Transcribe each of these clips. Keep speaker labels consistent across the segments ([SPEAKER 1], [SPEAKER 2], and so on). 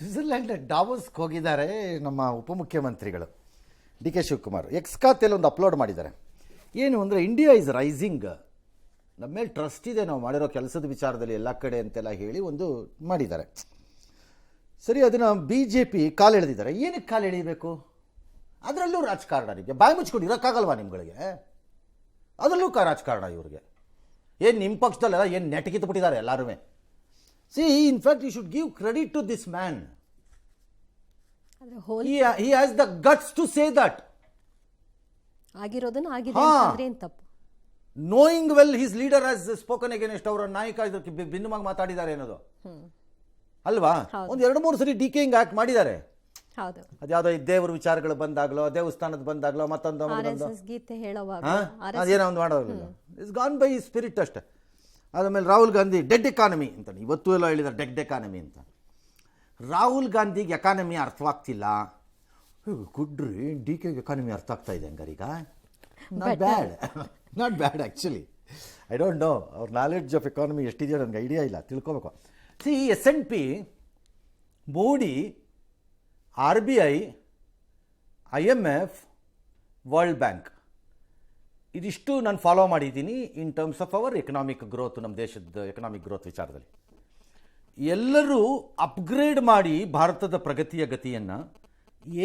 [SPEAKER 1] Switzerland ಡಾವೋಸ್ಗೆ ಹೋಗಿದ್ದಾರೆ ನಮ್ಮ ಉಪಮುಖ್ಯಮಂತ್ರಿಗಳು ಡಿ ಕೆ ಶಿವಕುಮಾರ್. ಎಕ್ಸ್ ಖಾತೆಯಲ್ಲಿ ಒಂದು ಅಪ್ಲೋಡ್ ಮಾಡಿದ್ದಾರೆ. ಏನು ಅಂದರೆ ಇಂಡಿಯಾ ಈಸ್ ರೈಸಿಂಗ್, ನಮ್ಮ ಮೇಲೆ ಟ್ರಸ್ಟ್ ಇದೆ ನಾವು ಮಾಡಿರೋ ಕೆಲಸದ ವಿಚಾರದಲ್ಲಿ ಎಲ್ಲ ಕಡೆ ಅಂತೆಲ್ಲ ಹೇಳಿ ಒಂದು ಮಾಡಿದ್ದಾರೆ. ಸರಿ, ಅದನ್ನು BJP ಕಾಲೆಳೆದಿದ್ದಾರೆ. ಏನಕ್ಕೆ ಕಾಲೆಳಿಬೇಕು? ಅದರಲ್ಲೂ ರಾಜಕಾರಣರಿಗೆ ಬಾಯಿ ಮುಚ್ಕೊಂಡು ಇರೋಕ್ಕಾಗಲ್ವಾ ನಿಮ್ಗಳಿಗೆ? ಅದರಲ್ಲೂ ರಾಜಕಾರಣ ಇವ್ರಿಗೆ. ಏನು ನಿಮ್ಮ ಪಕ್ಷದಲ್ಲೆಲ್ಲ ಏನು ನೆಟಕಿತ್ತು ಬಿಟ್ಟಿದ್ದಾರೆ ಎಲ್ಲರೂ. See, in fact, you should give credit to this man. He has the guts to say that.
[SPEAKER 2] ಆಗಿರೋದನ್ನ ಆಗಿದೆ ಅಂತಂದ್ರೆ ಏನು ತಪ್ಪು?
[SPEAKER 1] Knowing well his leader has spoken against ಅವರ ನಾಯಕ ಇದಕ್ಕೆ ಭಿನ್ನವಾಗಿ ಮಾತಾಡಿದ್ದಾರೆ ಅನ್ನೋದು ಅಲ್ವಾ? ಒಂದು 2-3 ಸರಿ ಡಿಕೆಯಿಂಗ್ ಆಕ್ಟ್ ಮಾಡಿದ್ದಾರೆ.
[SPEAKER 2] ಹೌದು.
[SPEAKER 1] ಅದ್ಯಾವುದೋ ದೇವರ ವಿಚಾರಗಳು ಬಂದಾಗ್ಲೋ, ದೇವಸ್ಥಾನದ ಬಂದಾಗ್ಲೋ, ಮತ್ತೊಂದು
[SPEAKER 2] ಗೀತೆ ಹೇಳುವಾಗ
[SPEAKER 1] ಅದೇನೋ ಒಂದು ಮಾಡೋದಿಲ್ಲ. ಇಟ್ಸ್ ಗಾನ್ ಬೈ ಸ್ಪಿರಿಟ್ ಅಷ್ಟೇ. ಆದಮೇಲೆ ರಾಹುಲ್ ಗಾಂಧಿ ಡೆಡ್ ಎಕಾನಮಿ ಅಂತ ಇವತ್ತು ಎಲ್ಲ ಹೇಳಿದ್ದಾರೆ, ಡೆಡ್ ಎಕಾನಮಿ ಅಂತ. ರಾಹುಲ್ ಗಾಂಧಿಗೆ ಎಕಾನಮಿ ಅರ್ಥವಾಗ್ತಿಲ್ಲ. ಗುಡ್ರಿ DK ಎಕಾನಮಿ ಅರ್ಥ ಆಗ್ತಾ ಇದೆ ಹಂಗಾರೀಗ. Not bad actually. I don't know ಅವ್ರ ನಾಲೆಡ್ಜ್ ಆಫ್ ಎಕಾನಮಿ ಎಷ್ಟಿದೆಯೋ ನನಗೆ ಐಡಿಯಾ ಇಲ್ಲ, ತಿಳ್ಕೊಬೇಕು. ಸಿ S&P, ಮೋಡಿ, RBI, IMF, ವರ್ಲ್ಡ್ ಬ್ಯಾಂಕ್, ಇದಿಷ್ಟು ನಾನು ಫಾಲೋ ಮಾಡಿದ್ದೀನಿ in terms of our economic growth. ನಮ್ಮ ದೇಶದ ಎಕನಾಮಿಕ್ ಗ್ರೋತ್ ವಿಚಾರದಲ್ಲಿ ಎಲ್ಲರೂ ಅಪ್ಗ್ರೇಡ್ ಮಾಡಿ ಭಾರತದ ಪ್ರಗತಿಯ ಗತಿಯನ್ನು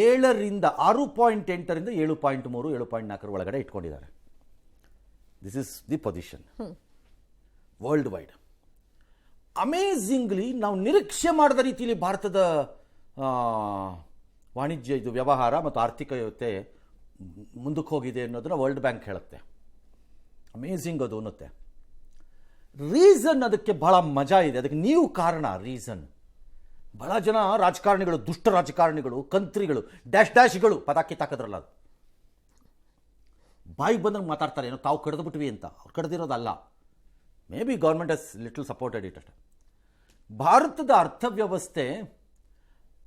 [SPEAKER 1] 7ರಿಂದ 6.8ರಿಂದ 7.3, 7.4 ಒಳಗಡೆ ಇಟ್ಕೊಂಡಿದ್ದಾರೆ. This is the position world wide. Amazingly ನಾವು ನಿರೀಕ್ಷೆ ಮಾಡಿದ ರೀತಿಯಲ್ಲಿ ಭಾರತದ ವಾಣಿಜ್ಯ ವ್ಯವಹಾರ ಮತ್ತು ಆರ್ಥಿಕತೆ ಮುಂದಕ್ಕೆ ಹೋಗಿದೆ ಅನ್ನೋದನ್ನ ವರ್ಲ್ಡ್ ಬ್ಯಾಂಕ್ ಹೇಳುತ್ತೆ. ಅಮೇಝಿಂಗ್ ಅದು ಅನ್ನುತ್ತೆ. ರೀಸನ್ ಅದಕ್ಕೆ ಬಹಳ ಮಜಾ ಇದೆ. ಅದಕ್ಕೆ ನೀವು ಕಾರಣ. ರೀಸನ್ ಬಹಳ ಜನ ರಾಜಕಾರಣಿಗಳು, ದುಷ್ಟ ರಾಜಕಾರಣಿಗಳು, ಕಂತ್ರಿಗಳು, ಡ್ಯಾಶ್ಗಳು ಪದಾಕಿ ತಾಕದ್ರಲ್ಲ, ಅದು ಬಾಯಿಗೆ ಬಂದಂಗೆ ಮಾತಾಡ್ತಾರೆ. ಏನೋ ತಾವು ಕಡ್ದು ಬಿಟ್ವಿ ಅಂತ. ಅವ್ರು ಕಡ್ದಿರೋದಲ್ಲ. Maybe government has little supported it ಅಷ್ಟೇ. ಭಾರತದ ಅರ್ಥವ್ಯವಸ್ಥೆ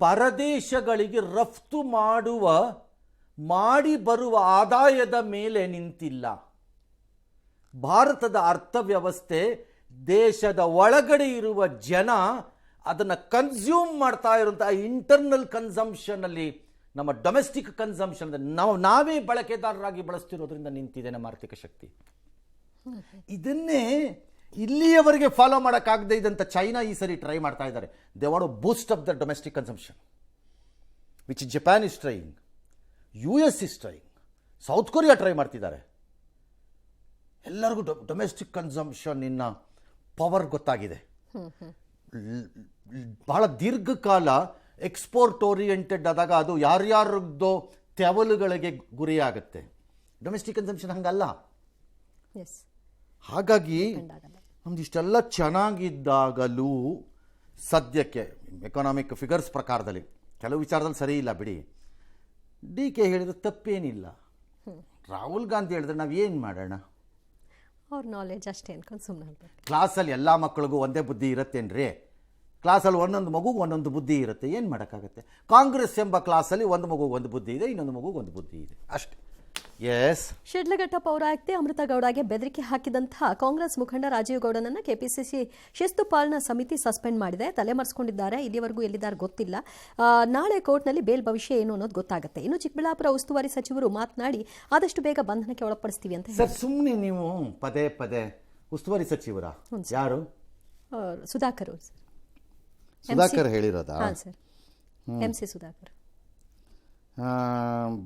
[SPEAKER 1] ಪರದೇಶಗಳಿಗೆ ರಫ್ತು ಮಾಡಿ ಬರುವ ಆದಾಯದ ಮೇಲೆ ನಿಂತಿಲ್ಲ. ಭಾರತದ ಅರ್ಥವ್ಯವಸ್ಥೆ ದೇಶದ ಒಳಗಡೆ ಇರುವ ಜನ ಅದನ್ನು ಕನ್ಸ್ಯೂಮ್ ಮಾಡ್ತಾ ಇರುವಂತಹ ಇಂಟರ್ನಲ್ ಕನ್ಸಂಪ್ಷನ್ ಅಲ್ಲಿ, ನಮ್ಮ ಡೊಮೆಸ್ಟಿಕ್ ಕನ್ಸಂಪ್ಷನ್ ನಾವೇ ಬಳಕೆದಾರರಾಗಿ ಬಳಸ್ತಿರೋದ್ರಿಂದ ನಿಂತಿದೆ ನಮ್ಮ ಆರ್ಥಿಕ ಶಕ್ತಿ. ಇದನ್ನೇ ಇಲ್ಲಿಯವರೆಗೆ ಫಾಲೋ ಮಾಡೋಕ್ಕಾಗದೇ ಇದ್ದಂಥ ಚೈನಾ ಈ ಸರಿ ಟ್ರೈ ಮಾಡ್ತಾ ಇದ್ದಾರೆ. They want to boost up the domestic consumption, which Japan is trying, US is trying, south Korea try ಮಾಡ್ತಿದ್ದಾರೆ. ಎಲ್ಲರಿಗೂ ಡೊಮೆಸ್ಟಿಕ್ ಕನ್ಸಂಪ್ಷನ್ ಇನ್ನ ಪವರ್ ಗೊತ್ತಾಗಿದೆ. ಬಹಳ ದೀರ್ಘಕಾಲ ಎಕ್ಸ್ಪೋರ್ಟ್ ಓರಿಯೆಂಟೆಡ್ ಆದಾಗ ಅದು ಯಾರ್ಯಾರದ್ದು ತೆವಲುಗಳಿಗೆ ಗುರಿಯಾಗುತ್ತೆ. ಡೊಮೆಸ್ಟಿಕ್ ಕನ್ಸಂಪ್ಷನ್ ಹಂಗಲ್ಲ. ಹಾಗಾಗಿ ನಮ್ದು ಇಷ್ಟೆಲ್ಲ ಚೆನ್ನಾಗಿದ್ದಾಗಲೂ ಸದ್ಯಕ್ಕೆ ಎಕನಾಮಿಕ್ ಫಿಗರ್ಸ್ ಪ್ರಕಾರದಲ್ಲಿ ಕೆಲವು ವಿಚಾರದಲ್ಲಿ ಸರಿ ಇಲ್ಲ ಬಿಡಿ. DK ಹೇಳಿದ್ರೆ ತಪ್ಪೇನಿಲ್ಲ. ರಾಹುಲ್ ಗಾಂಧಿ ಹೇಳಿದ್ರೆ ನಾವು ಏನು ಮಾಡೋಣ?
[SPEAKER 2] ಅವ್ರ ನಾಲೆಜ್ ಅಷ್ಟೇ ಅನ್ಕೊಂಡು ಸುಮ್ಮನೆ.
[SPEAKER 1] ಕ್ಲಾಸಲ್ಲಿ ಎಲ್ಲ ಮಕ್ಕಳಿಗೂ ಒಂದೇ ಬುದ್ಧಿ ಇರುತ್ತೇನ್ರಿ? ಕ್ಲಾಸಲ್ಲಿ ಒಂದೊಂದು ಮಗುಗೆ ಒಂದೊಂದು ಬುದ್ಧಿ ಇರುತ್ತೆ. ಏನು ಮಾಡೋಕ್ಕಾಗತ್ತೆ? ಕಾಂಗ್ರೆಸ್ ಎಂಬ ಕ್ಲಾಸಲ್ಲಿ ಒಂದು ಮಗುಗೆ ಒಂದು ಬುದ್ಧಿ ಇದೆ, ಇನ್ನೊಂದು ಮಗುಗೆ ಒಂದು ಬುದ್ಧಿ ಇದೆ ಅಷ್ಟೇ. ಎಸ್.
[SPEAKER 2] ಶಿಡ್ಲಘಟ್ಟ ಪೌರಾಯುಕ್ತೆ ಅಮೃತ ಗೌಡಗೆ ಬೆದರಿಕೆ ಹಾಕಿದಂತಹ ಕಾಂಗ್ರೆಸ್ ಮುಖಂಡ ರಾಜೀವ್ ಗೌಡನನ್ನ KPCC ಶಿಸ್ತು ಪಾಲನಾ ಸಮಿತಿ ಸಸ್ಪೆಂಡ್ ಮಾಡಿದೆ. ತಲೆಮರೆಸಿಕೊಂಡಿದ್ದಾರೆ. ಇಲ್ಲಿವರೆಗೂ ಎಲ್ಲಿದ್ದಾರೆ ಗೊತ್ತಿಲ್ಲ. ನಾಳೆ ಕೋರ್ಟ್ನಲ್ಲಿ ಬೇಲ್ ಭವಿಷ್ಯ ಏನು ಅನ್ನೋದು ಗೊತ್ತಾಗುತ್ತೆ. ಇನ್ನು ಚಿಕ್ಕಬಳ್ಳಾಪುರ ಉಸ್ತುವಾರಿ ಸಚಿವರು ಮಾತನಾಡಿ ಆದಷ್ಟು ಬೇಗ ಬಂಧನಕ್ಕೆ ಒಳಪಡಿಸ್ತೀವಿ ಅಂತ
[SPEAKER 1] ಸರ್. ಸುಮ್ಮನೆ ನೀವು ಪದೇ ಪದೇ ಉಸ್ತುವಾರಿ ಸಚಿವರ ಯಾರು? ಸುಧಾಕರ್ ಹೇಳಿರೋದಾ?
[SPEAKER 2] Sir, MC Sudhakar.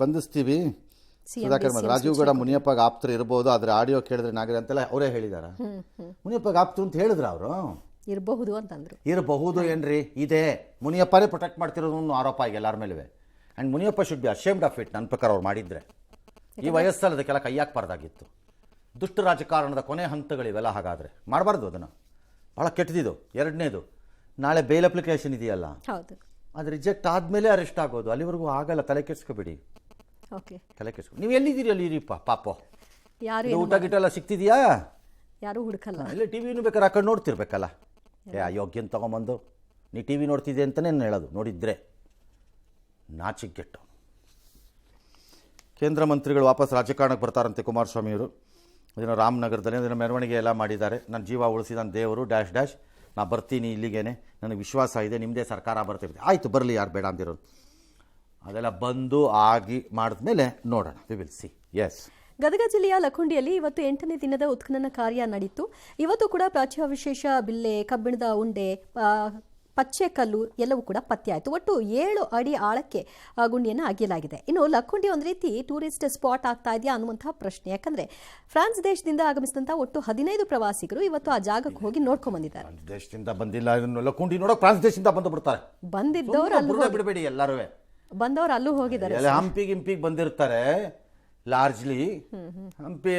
[SPEAKER 1] ಬಂಧಿಸ್ತೀವಿ ಸುಧಾಕರ್. ರಾಜೀವ್ ಗೌಡ ಮುನಿಯಪ್ಪಗೆ ಆಪ್ತರು ಇರಬಹುದು, ಆದ್ರೆ ಆಡಿಯೋ ಕೇಳಿದ್ರೆ ನಾಗರಿ ಅಂತೆಲ್ಲ ಅವರೇ ಹೇಳಿದಾರ. ಮುನಿಯಪ್ಪಗೆ ಆಪ್ತರು ಅಂತ ಹೇಳಿದ್ರು ಅವರು.
[SPEAKER 2] ಇರಬಹುದು ಅಂತಂದ್ರು.
[SPEAKER 1] ಇರಬಹುದು ಏನ್ರಿ? ಇದೆ. ಮುನಿಯಪ್ಪನೇ ಪ್ರೊಟೆಕ್ಟ್ ಮಾಡ್ತಿರೋದು ಒಂದು ಆರೋಪ ಈಗ ಎಲ್ಲರ ಮೇಲೂ. And Muniyappa should be ashamed of it. ನನ್ನ ಪ್ರಕಾರ ಅವ್ರು ಮಾಡಿದ್ರೆ ಈ ವಯಸ್ಸಲ್ಲಿ ಅದಕ್ಕೆಲ್ಲ ಕೈ ಹಾಕಬಾರ್ದಾಗಿತ್ತು. ದುಷ್ಟ ರಾಜಕಾರಣದ ಕೊನೆ ಹಂತಗಳಿವೆಲ್ಲ. ಹಾಗಾದ್ರೆ ಮಾಡಬಾರ್ದು ಅದನ್ನು. ಬಹಳ ಕೆಟ್ಟದಿದು. ಎರಡನೇದು, ನಾಳೆ ಬೇಲ್ ಅಪ್ಲಿಕೇಶನ್ ಇದೆಯಲ್ಲ, ಅದು ರಿಜೆಕ್ಟ್ ಆದ್ಮೇಲೆ ಅರೆಸ್ಟ್ ಆಗೋದು. ಅಲ್ಲಿವರೆಗೂ ಆಗಲ್ಲ. ತಲೆ ಕೆಡಿಸ್ಕೋಬೇಡಿ. ತಲೆ ಕೆಡಿಸ್ಕೊ. ನೀವು ಎಲ್ಲಿದ್ದೀರಿ ಅಲ್ಲಿ ಇರಿಪ್ಪ. ಪಾಪ ಊಟ ಗಿಟ ಎಲ್ಲ ಸಿಗ್ತಿದ್ಯಾ?
[SPEAKER 2] ಯಾರು ಹುಡುಕಲ್ಲ.
[SPEAKER 1] ಇಲ್ಲ, ಟಿವಿನೂ ಬೇಕಾದ್ರೆ ಆ ಕಡೆ ನೋಡ್ತಿರ್ಬೇಕಲ್ಲ. ಅಯೋಗ್ಯನ್ ತಗೊಂಬಂದು ನೀ TV ನೋಡ್ತಿದ್ದೆ ಅಂತಲೇ ನಾನು ಹೇಳೋದು. ನೋಡಿದ್ರೆ ನಾಚಿಗೆಟ್ಟು. ಕೇಂದ್ರ ಮಂತ್ರಿಗಳು ವಾಪಸ್ ರಾಜಕಾರಣಕ್ಕೆ ಬರ್ತಾರಂತೆ ಕುಮಾರಸ್ವಾಮಿಯವರು. ಇದನ್ನು ರಾಮನಗರದಲ್ಲಿ ಅದನ್ನು ಮೆರವಣಿಗೆ ಎಲ್ಲ ಮಾಡಿದ್ದಾರೆ. ನನ್ನ ಜೀವ ಉಳಿಸಿದ ದೇವರು ಡ್ಯಾಶ್ ಡ್ಯಾಶ್ ನಾ ಬರ್ತೀನಿ ಇಲ್ಲಿಗೇನೆ, ನನಗೆ ವಿಶ್ವಾಸ ಇದೆ ನಿಮ್ಮದೇ ಸರ್ಕಾರ ಬರ್ತಿರ್ತೀವಿ. ಆಯಿತು ಬರಲಿ, ಯಾರು ಬೇಡ ಅಂದಿರೋದು. ಅದೆಲ್ಲ ಬಂದು ಆಗಿ ಮಾಡಿದ್ಮೇಲೆ ನೋಡೋಣ, ವಿ ವಿಲ್ ಸಿ. ಎಸ್.
[SPEAKER 2] ಗದಗ ಜಿಲ್ಲೆಯ ಲಖುಂಡಿಯಲ್ಲಿ ಇವತ್ತು 8ನೇ ದಿನದ ಉತ್ಖನನ ಕಾರ್ಯ ನಡೀತು. ಇವತ್ತು ಕೂಡ ಪ್ರಾಚ್ಯಾವಶೇಷ, ಬಿಲ್ಲೆ, ಕಬ್ಬಿಣದ ಉಂಡೆ, ಪಚ್ಚೆ ಕಲ್ಲು ಎಲ್ಲವೂ ಕೂಡ ಪತ್ತೆಯಾಯಿತು. ಒಟ್ಟು 7 ಅಡಿ ಆಳಕ್ಕೆ ಗುಂಡಿಯನ್ನು ಅಗೆಯಲಾಗಿದೆ. ಇನ್ನು ಲಖುಂಡಿ ಒಂದು ರೀತಿ ಟೂರಿಸ್ಟ್ ಸ್ಪಾಟ್ ಆಗ್ತಾ ಇದೆಯಾ ಅನ್ನುವಂತಹ ಪ್ರಶ್ನೆ. ಯಾಕಂದ್ರೆ ಫ್ರಾನ್ಸ್ ದೇಶದಿಂದ ಆಗಮಿಸಿದಂತಹ ಒಟ್ಟು 15 ಪ್ರವಾಸಿಗರು ಇವತ್ತು ಆ ಜಾಗಕ್ಕೆ ಹೋಗಿ ನೋಡ್ಕೊಂಡ್ ಬಂದಿದ್ದಾರೆ.
[SPEAKER 1] ದೇಶದಿಂದ ಬಂದಿಲ್ಲ, ಲಖುಂಡಿ ನೋಡೋಕೆ ಫ್ರಾನ್ಸ್ ದೇಶದಿಂದ ಬಂದು ಬಿಡ್ತಾರೆ.
[SPEAKER 2] ಬಂದಿದ್ದವರು ಅಲ್ಲೂ
[SPEAKER 1] ಬಿಡಬೇಡಿ, ಎಲ್ಲರೂ
[SPEAKER 2] ಬಂದವರು ಅಲ್ಲೂ ಹೋಗಿದ್ದಾರೆ.
[SPEAKER 1] ಹಂಪಿಗೆ ಬಂದಿರ್ತಾರೆ largely. Hampi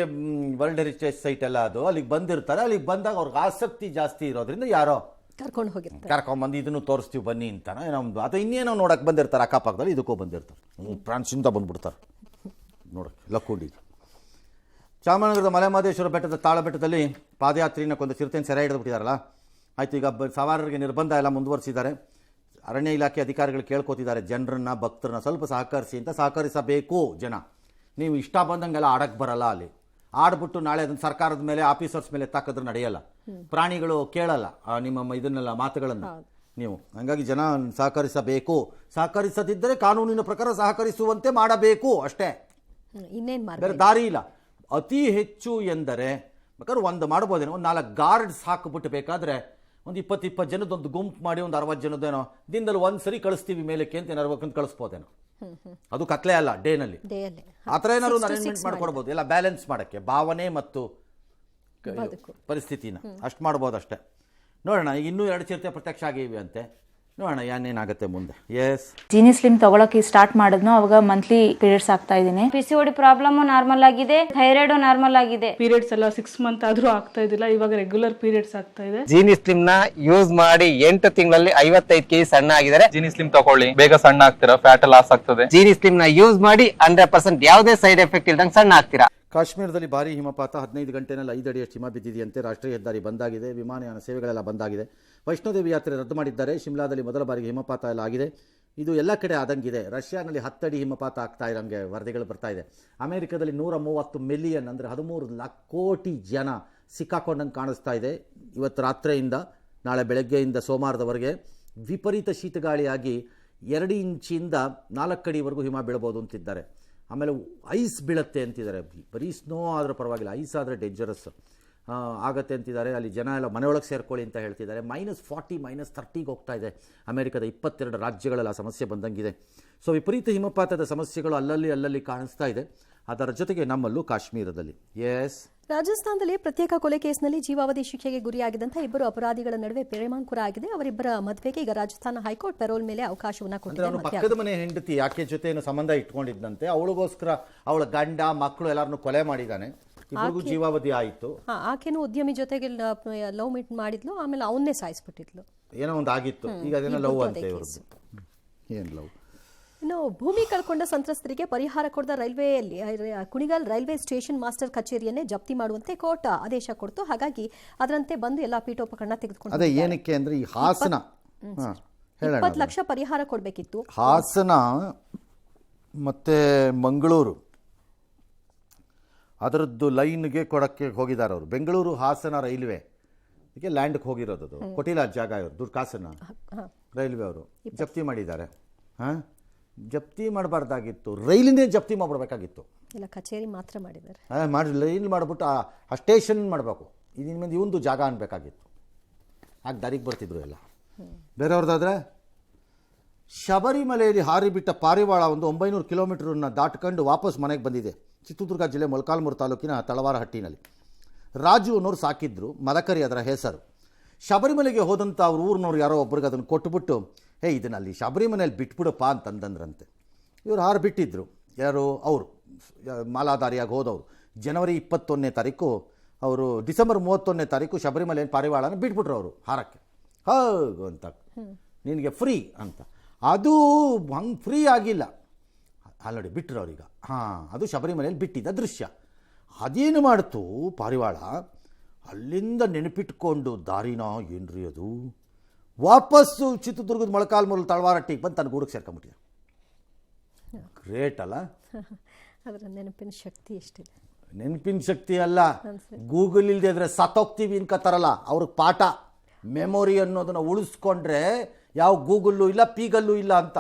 [SPEAKER 1] world heritage site ಎಲ್ಲ ಅದು. ಅಲ್ಲಿಗೆ ಬಂದಿರ್ತಾರೆ. ಅಲ್ಲಿಗೆ ಬಂದಾಗ ಅವ್ರಿಗೆ ಆಸಕ್ತಿ ಜಾಸ್ತಿ ಇರೋದ್ರಿಂದ ಯಾರೋ
[SPEAKER 2] ಕರ್ಕೊಂಡು ಹೋಗಿರ್ತಾರೆ,
[SPEAKER 1] ಕರ್ಕೊಂಡ್ಬಂದು ಇದನ್ನು ತೋರಿಸ್ತೀವಿ ಬನ್ನಿ ಅಂತಾನೆ ನಮ್ದು, ಅಥವಾ ಇನ್ನೇನೋ ನೋಡಕ್ಕೆ ಬಂದಿರ್ತಾರೆ. ಅಕ್ಕಪಕ್ಕದಲ್ಲಿ ಇದಕ್ಕೂ ಬಂದಿರ್ತಾರೆ. ಫ್ರಾನ್ಸಿಂದ ಬಂದ್ಬಿಡ್ತಾರೆ ನೋಡಕ್ಕೆ ಲಖುಂಡಿಗೆ. ಚಾಮರಾಜನಗರದ ಮಲೆಮಹದೇಶ್ವರ ಬೆಟ್ಟದ ತಾಳಬೆಟ್ಟದಲ್ಲಿ ಪಾದಯಾತ್ರಿನ ಕೊಂದು ಚಿರತೆಯನ್ನು ಸೆರೆ ಹಿಡಿದುಬಿಟ್ಟಿದಾರಲ್ಲ. ಆಯಿತು, ಈಗ ಸವಾರರಿಗೆ ನಿರ್ಬಂಧ ಎಲ್ಲ ಮುಂದುವರಿಸಿದ್ದಾರೆ. ಅರಣ್ಯ ಇಲಾಖೆ ಅಧಿಕಾರಿಗಳು ಕೇಳ್ಕೊತಿದ್ದಾರೆ ಜನರನ್ನ, ಭಕ್ತರನ್ನ ಸ್ವಲ್ಪ ಸಹಕರಿಸಿ ಅಂತ. ಸಹಕರಿಸಬೇಕು ಜನ. ನೀವು ಇಷ್ಟ ಬಂದಂಗೆಲ್ಲ ಆಡಕ್ಕೆ ಬರಲ್ಲ. ಅಲ್ಲಿ ಆಡ್ಬಿಟ್ಟು ನಾಳೆ ಅದನ್ನು ಸರ್ಕಾರದ ಮೇಲೆ, ಆಫೀಸರ್ಸ್ ಮೇಲೆ ತಾಕಿದ್ರೆ ನಡೆಯಲ್ಲ. ಪ್ರಾಣಿಗಳು ಕೇಳಲ್ಲ ನಿಮ್ಮ ಇದನ್ನೆಲ್ಲ ಮಾತುಗಳನ್ನು ನೀವು. ಹಾಗಾಗಿ ಜನ ಸಹಕರಿಸಬೇಕು. ಸಹಕರಿಸದಿದ್ದರೆ ಕಾನೂನಿನ ಪ್ರಕಾರ ಸಹಕರಿಸುವಂತೆ ಮಾಡಬೇಕು ಅಷ್ಟೇ, ಬೇರೆ ದಾರಿ ಇಲ್ಲ. ಅತಿ ಹೆಚ್ಚು ಎಂದರೆ ಬೇಕಾದ್ರೆ ಒಂದು ಮಾಡ್ಬೋದೇನೋ, ಒಂದು 4 ಗಾರ್ಡ್ಸ್ ಹಾಕಿಬಿಟ್ಟು ಬೇಕಾದ್ರೆ ಒಂದು 20 ಜನದೊಂದು ಗುಂಪು ಮಾಡಿ ಒಂದು 60 ಜನದೇನೋ ದಿನದಲ್ಲಿ ಒಂದ್ಸರಿ ಕಳಿಸ್ತೀವಿ ಮೇಲಕ್ಕೆ ಅಂತ ಏನಾರು ಅಂತ ಕಳಿಸ್ಬೋದೇನೋ. ಅದು ಕತ್ಲೆ ಅಲ್ಲ, ಡೇನಲ್ಲಿ ಆ ಥರ ಏನಾದ್ರು ಒಂದು ಅರೇಂಜ್ಮೆಂಟ್ ಮಾಡ್ಕೊಡ್ಬೋದು. ಎಲ್ಲ ಬ್ಯಾಲೆನ್ಸ್ ಮಾಡೋಕ್ಕೆ ಭಾವನೆ ಮತ್ತು ಪರಿಸ್ಥಿತಿನ ಅಷ್ಟು ಮಾಡ್ಬೋದು ಅಷ್ಟೇ. ನೋಡೋಣ, ಈಗ ಇನ್ನೂ 2 ಚಿರತೆ ಪ್ರತ್ಯಕ್ಷ ಆಗಿವೆ ಅಂತೆ. ನೋಡೋಣ ಏನೇನಾಗುತ್ತೆ ಮುಂದೆ. ಎಸ್.
[SPEAKER 3] ಜೀನಿ ಸ್ಲಿಮ್ ತಗೊಳಕ್ಕೆ ಸ್ಟಾರ್ಟ್ ಮಾಡಿದ್ನು, ಅವಾಗ ಮಂತ್ಲಿ ಪೀರಿಯಡ್ಸ್ ಆಗ್ತಾ ಇದೀನಿ.
[SPEAKER 4] PCOD ಪ್ರಾಬ್ಲಮ್ ನಾರ್ಮಲ್ ಆಗಿದೆ, ಥೈರಾಯ್ಡ್ ನಾರ್ಮಲ್ ಆಗಿದೆ.
[SPEAKER 5] ಪೀರಿಯಡ್ಸ್ ಎಲ್ಲ 6 ಮಂತ್ ಆದ್ರೂ ಆಗ್ತಾ ಇದಿಲ್ಲ, ಇವಾಗ ರೆಗ್ಯುಲರ್ ಪೀರಿಯಡ್ಸ್ ಆಗ್ತಾ ಇದೆ.
[SPEAKER 6] ಜೀನಿ ಸ್ಲಿಮ್ ನ ಯೂಸ್ ಮಾಡಿ 8 ತಿಂಗಳಲ್ಲಿ 55 kg ಸಣ್ಣ ಆಗಿದ್ದಾರೆ.
[SPEAKER 7] ಜೀನಿ ಸ್ಲಿಮ್ ತಗೊಳ್ಳಿ, ಬೇಗ ಸಣ್ಣ ಆಗ್ತೀರಾ, ಫ್ಯಾಟ್ ಲಾಸ್ ಆಗ್ತದೆ.
[SPEAKER 6] ಜೀನಿ ಸ್ಲಿಮ್ ನ ಯೂಸ್ ಮಾಡಿ 100% ಯಾವುದೇ ಸೈಡ್ ಎಫೆಕ್ಟ್ ಇಲ್ದಂಗೆ ಸಣ್ಣ ಆಗ್ತೀರಾ.
[SPEAKER 1] ಕಾಶ್ಮೀರದಲ್ಲಿ ಭಾರೀ ಹಿಮಪಾತ, 15 ಗಂಟೆನಲ್ಲಿ 5 ಅಡಿಯಷ್ಟು ಹಿಮ ಬಿದ್ದಿದೆಯಂತೆ. ರಾಷ್ಟ್ರೀಯ ಹೆದ್ದಾರಿ ಬಂದಾಗಿದೆ, ವಿಮಾನಯಾನ ಸೇವೆಗಳೆಲ್ಲ ಬಂದಾಗಿದೆ. ವೈಷ್ಣೋದೇವಿ ಯಾತ್ರೆ ರದ್ದು ಮಾಡಿದ್ದಾರೆ. ಶಿಮ್ಲಾದಲ್ಲಿ ಮೊದಲ ಬಾರಿಗೆ ಹಿಮಪಾತ ಎಲ್ಲ ಆಗಿದೆ. ಇದು ಎಲ್ಲ ಕಡೆ ಆದಂಗಿದೆ. ರಷ್ಯಾನಲ್ಲಿ 10 ಅಡಿ ಹಿಮಪಾತ ಆಗ್ತಾ ಇರೋಂಗೆ ವರದಿಗಳು ಬರ್ತಾ ಇದೆ. ಅಮೆರಿಕದಲ್ಲಿ 130 ಮಿಲಿಯನ್ ಅಂದರೆ 13 ಕೋಟಿ ಜನ ಸಿಕ್ಕಾಕೊಂಡಂಗೆ ಕಾಣಿಸ್ತಾ ಇದೆ. ಇವತ್ತು ರಾತ್ರಿಯಿಂದ ನಾಳೆ ಬೆಳಗ್ಗೆಯಿಂದ ಸೋಮವಾರದವರೆಗೆ ವಿಪರೀತ ಶೀತಗಾಳಿಯಾಗಿ 2 ಇಂಚಿಂದ 4 ಅಡಿವರೆಗೂ ಹಿಮ ಬೀಳ್ಬೋದು ಅಂತಿದ್ದಾರೆ. ಆಮೇಲೆ ಐಸ್ ಬೀಳುತ್ತೆ ಅಂತಿದ್ದಾರೆ. ಬರೀ ಸ್ನೋ ಆದರೂ ಪರವಾಗಿಲ್ಲ, ಐಸ್ ಆದರೆ ಡೇಂಜರಸ್ ಆಗತ್ತೆ ಅಂತಿದ್ದಾರೆ. ಅಲ್ಲಿ ಜನ ಎಲ್ಲ ಮನೆಯೊಳಗೆ ಸೇರ್ಕೊಳ್ಳಿ ಅಂತ ಹೇಳ್ತಿದ್ದಾರೆ. -40 -30ಗೆ ಹೋಗ್ತಾ ಇದೆ. ಅಮೆರಿಕದ 22 ರಾಜ್ಯಗಳೆಲ್ಲ ಸಮಸ್ಯೆ ಬಂದಂಗಿದೆ. ಸೊ ವಿಪರೀತ ಹಿಮಪಾತದ ಸಮಸ್ಯೆಗಳು ಅಲ್ಲಲ್ಲಿ ಕಾಣಿಸ್ತಾ ಇದೆ. ಅದರ ಜೊತೆಗೆ ನಮ್ಮಲ್ಲೂ ಕಾಶ್ಮೀರದಲ್ಲಿ. ಎಸ್.
[SPEAKER 2] ರಾಜಸ್ಥಾನದಲ್ಲಿ ಪ್ರತ್ಯೇಕ ಕೊಲೆ ಕೇಸ್ನಲ್ಲಿ ಜೀವಾವಧಿ ಶಿಕ್ಷೆಗೆ ಗುರಿಯಾಗಿದ್ದಂತಹ 2 ಅಪರಾಧಿಗಳ ನಡುವೆ ಪ್ರೇಮಾಂಕುರ ಆಗಿದೆ. ಅವರಿಬ್ಬರ ಮದುವೆಗೆ ಈಗ ರಾಜಸ್ಥಾನ ಹೈಕೋರ್ಟ್ ಪೆರೋಲ್ ಮೇಲೆ ಅವಕಾಶವನ್ನು ಕೊಟ್ಟಿದೆ.
[SPEAKER 1] ಪಕ್ಕದ ಮನೆ ಹೆಂಡತಿ ಆಕೆ ಜೊತೆ ಏನು ಸಂಬಂಧ ಇಟ್ಕೊಂಡಿದ್ದಂತೆ, ಅವಳಿಗೋಸ್ಕರ ಅವಳ ಗಂಡ ಮಕ್ಕಳು ಎಲ್ಲರನ್ನು ಕೊಲೆ ಮಾಡಿದ್ದಾನೆ. ಇಬ್ಬರಿಗೂ ಜೀವಾವಧಿ ಆಯಿತು.
[SPEAKER 2] ಆಕೆನೂ ಉದ್ಯಮಿ ಜೊತೆಗೆ ಲವ್ ಮೀಟ್ ಮಾಡಿದ್ಲು, ಆಮೇಲೆ ಅವನ್ನೇ ಸಾಯಿಸ್ಬಿಟ್ಟಿದ್ಲು.
[SPEAKER 1] ಏನೋ ಒಂದು ಆಗಿತ್ತು. ಈಗ ಅದೇನೋ ಲವ್ ಅಂತೆ ಇವ್ರದ್ದು. ಏನು ಲವ್.
[SPEAKER 2] ಇನ್ನು ಭೂಮಿ ಕಳ್ಕೊಂಡ ಸಂತ್ರಸ್ತರಿಗೆ ಪರಿಹಾರ ಕೊಡದ ರೈಲ್ವೆಯಲ್ಲಿ ಕುಣಿಗಲ್ ರೈಲ್ವೆ ಸ್ಟೇಷನ್ ಮಾಸ್ಟರ್ ಕಚೇರಿಯನ್ನೇ ಜಪ್ತಿ ಮಾಡುವಂತೆ ಕೋರ್ಟ್ ಆದೇಶ ಕೊಡ್ತು. ಹಾಗಾಗಿ ಅದರಂತೆ ಬಂದು ಎಲ್ಲ ಪೀಠೋಪಕರಣ ತೆಗೆದುಕೊಂಡು
[SPEAKER 1] ಅದೇ ಏನಕ್ಕೆ ಅಂದ್ರೆ ಈ ಹಾಸನ
[SPEAKER 2] 20 ಲಕ್ಷ ಪರಿಹಾರ ಕೊಡಬೇಕಿತ್ತು.
[SPEAKER 1] ಹಾಸನ ಮತ್ತೆ ಮಂಗಳೂರು ಅದರದ್ದು ಲೈನ್ಗೆ ಕೊಡಕ್ಕೆ ಹೋಗಿದ್ದಾರೆ ಅವರು. ಬೆಂಗಳೂರು ಹಾಸನ ರೈಲ್ವೆ ಇದಕ್ಕೆ ಲ್ಯಾಂಡ್ಗೆ ಹೋಗಿರೋದು. ಅದು ಕೊಟ್ಟಿಲ್ಲ ಜಾಗ, ಇವರು ದುಡ್ಕಾಸನ ರೈಲ್ವೆ ಅವರು ಜಪ್ತಿ ಮಾಡಿದ್ದಾರೆ. ಜಪ್ತಿ ಮಾಡಬಾರ್ದಾಗಿತ್ತು, ರೈಲಿನೇ ಜಪ್ತಿ ಮಾಡ್ಬಿಡ್ಬೇಕಾಗಿತ್ತು.
[SPEAKER 2] ಇಲ್ಲ, ಕಚೇರಿ ಮಾತ್ರ ಮಾಡಿದ್ದಾರೆ.
[SPEAKER 1] ಲೈನ್ ಮಾಡಿಬಿಟ್ಟು ಆ ಸ್ಟೇಷನ್ ಮಾಡಬೇಕು. ಇದಿನ ಮಂದಿ ಒಂದು ಜಾಗ ಅನ್ಬೇಕಾಗಿತ್ತು. ಆಗ ದಾರಿಗೆ ಬರ್ತಿದ್ರು ಎಲ್ಲ. ಬೇರೆಯವ್ರದ್ದಾದ್ರೆ ಶಬರಿಮಲೆಯಲ್ಲಿ ಹಾರಿಬಿಟ್ಟ ಪಾರಿವಾಳ ಒಂದು 900 ಕಿಲೋಮೀಟರನ್ನು ದಾಟ್ಕೊಂಡು ವಾಪಸ್ ಮನೆಗೆ ಬಂದಿದೆ. ಚಿತ್ರದುರ್ಗ ಜಿಲ್ಲೆ ಮೊಳಕಾಲ್ಮೂರು ತಾಲೂಕಿನ ತಳವಾರಹಟ್ಟಿನಲ್ಲಿ ರಾಜು ಅನ್ನೋರು ಸಾಕಿದ್ರು, ಮದಕರಿ ಅದರ ಹೆಸರು. ಶಬರಿಮಲೆಗೆ ಹೋದಂಥ ಅವ್ರ ಊರಿನವ್ರು ಯಾರೋ ಒಬ್ರಿಗೆ ಅದನ್ನು ಕೊಟ್ಟುಬಿಟ್ಟು, ಇದನ್ನು ಅಲ್ಲಿ ಶಬರಿಮಲೆಯಲ್ಲಿ ಬಿಟ್ಬಿಡಪ್ಪ ಅಂತಂದಂದ್ರಂತೆ. ಇವರು ಹಾರು ಬಿಟ್ಟಿದ್ರು. ಯಾರು? ಅವರು ಮಾಲಾಧಾರಿಯಾಗಿ ಹೋದವರು. ಜನವರಿ 21ನೇ ತಾರೀಕು ಅವರು ಡಿಸೆಂಬರ್ 31ನೇ ತಾರೀಕು ಶಬರಿಮಲೆಯ ಪಾರಿವಾಳನ ಬಿಟ್ಬಿಟ್ರು ಅವರು ಹಾರಕ್ಕೆ. ಹೋಗು ಅಂತ, ನಿನಗೆ ಫ್ರೀ ಅಂತ. ಅದು ಹಂಗೆ ಫ್ರೀ ಆಗಿಲ್ಲ, ಆಲ್ರೆಡಿ ಬಿಟ್ಟರು ಅವ್ರೀಗ. ಅದು ಶಬರಿಮಲೆಯಲ್ಲಿ ಬಿಟ್ಟಿದ್ದ ದೃಶ್ಯ. ಅದೇನು ಮಾಡ್ತು ಪಾರಿವಾಳ, ಅಲ್ಲಿಂದ ನೆನಪಿಟ್ಕೊಂಡು ದಾರಿನ ಏನ್ರಿ ಅದು ವಾಪಸ್ಸು ಚಿತ್ರದುರ್ಗದ ಮೊಳಕಾಲ್ಮೂರು ತಳವಾರಟ್ಟಿಗೆ ಬಂದು ತನ್ನ ಗೂಡಕ್ಕೆ ಸೇರ್ಕೊಂಬಿಟ್ಟಿದೆ. ಗ್ರೇಟ್ ಅಲ್ಲ?
[SPEAKER 2] ಅದರ ನೆನಪಿನ ಶಕ್ತಿ ಎಷ್ಟಿದೆ.
[SPEAKER 1] ನೆನಪಿನ ಶಕ್ತಿ ಅಲ್ಲ, ಗೂಗಲ್ ಇಲ್ಲದೆ ಇದ್ರೆ ಸತ್ತೋಗ್ತೀವಿ ಅನ್ಕೋತಾರಲ್ಲ ಅವ್ರಿಗೆ ಪಾಠ. ಮೆಮೊರಿ ಅನ್ನೋದನ್ನು ಉಳಿಸ್ಕೊಂಡ್ರೆ ಯಾವ ಗೂಗಲ್ಲು ಇಲ್ಲ ಪೀಗಲ್ಲು ಇಲ್ಲ ಅಂತ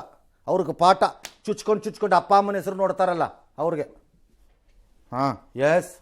[SPEAKER 1] ಅವ್ರಿಗೆ ಪಾಠ ಚುಚ್ಕೊಂಡು ಅಪ್ಪ ಅಮ್ಮನ ಹೆಸರು ನೋಡ್ತಾರಲ್ಲ ಅವ್ರಿಗೆ. ಹಾಂ, ಎಸ್.